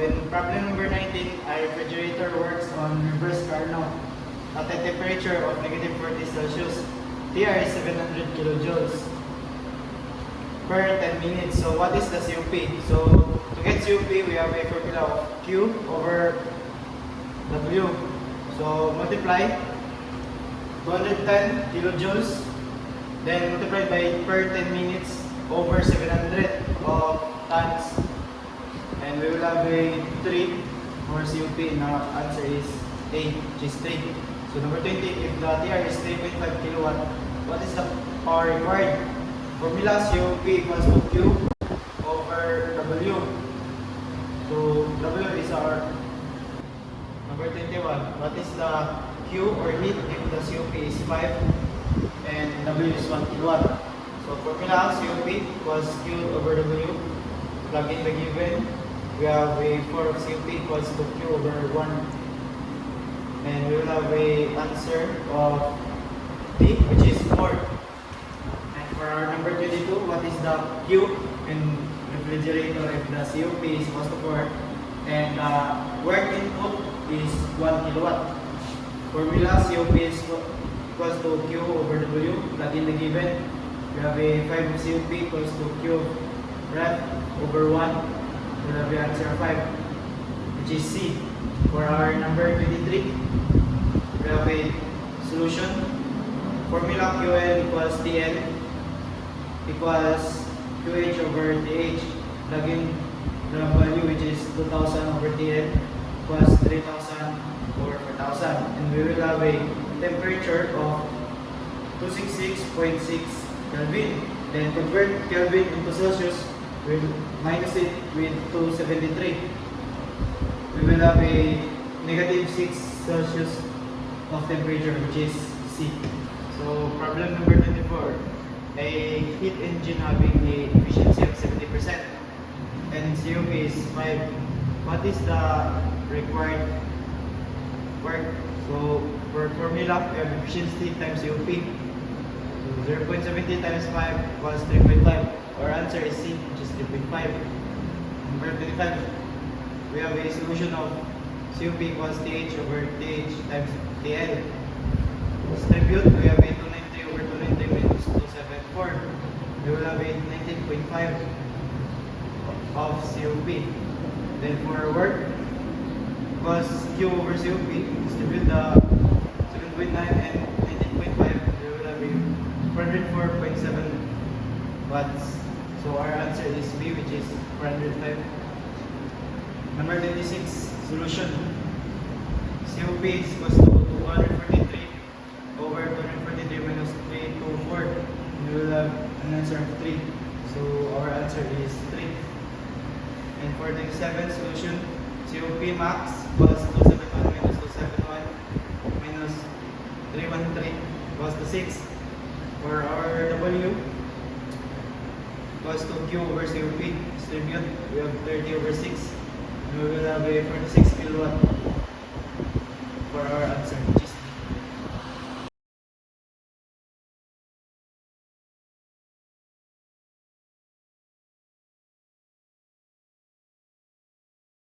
in problem number 19, a refrigerator works on reverse Carnot at a temperature of negative 40 Celsius. TR is 700 kilojoules per 10 minutes. So what is the COP? So to get COP, we have a formula of Q over W. So multiply 210 kilojoules, then multiply by per 10 minutes over 700 of tons. And we will have a 3 for COP. Now answer is A, which is 3. So number 20, if the TR is 3.5 kilowatt, what is the power required? Formula COP equals to Q over W. So W is our number 21. What is the Q or heat if the COP is 5 and W is 1 kilowatt? So formula COP equals Q over W. Plug in the given. We have a 4 of COP equals to Q over 1. And we will have a answer of D, which is 4. And for our number 22, what is the Q in refrigerator if the COP is equals to 4 and work input is 1 kilowatt? Formula COP is equals to Q over W. Plug in the given. We have a 5 of COP equals to Q ref over 1. We will have the answer of 5, which is C. For our number 23, we have a solution. Formula QL equals TL equals QH over TH. Plug in the value, which is 2000 over TL equals 3000 over 4000. And we will have a temperature of 266.6 Kelvin. Then convert Kelvin into Celsius, we'll minus it with 273. We will have a negative 6 Celsius of temperature, which is C. So problem number 24, a heat engine having a efficiency of 70% and COP is 5. What is the required work? So for formula, we have efficiency times COP. So 0.70 times 5 equals 3.5. Our answer is C, which is 3.5. Number 25. We have a solution of COP equals TH over TH times TL. Distribute, we have a 293 over 290 minus 274. We will have a 19.5 of COP. Then for our work, equals Q over COP, distribute the 7.9 and 19.5. We will have a 404.7 watts. So our answer is B, which is 405. Number 26, solution. COP is equals to 243 over 243 minus 324. We will have an answer of 3. So our answer is 3. And for 27, solution. COP max equals 271 minus 271 minus 313 equals to 6. For our W equals to Q over COP. Distribute, we have 30 over 6. We will have a 46 kilowatt for our answer, which is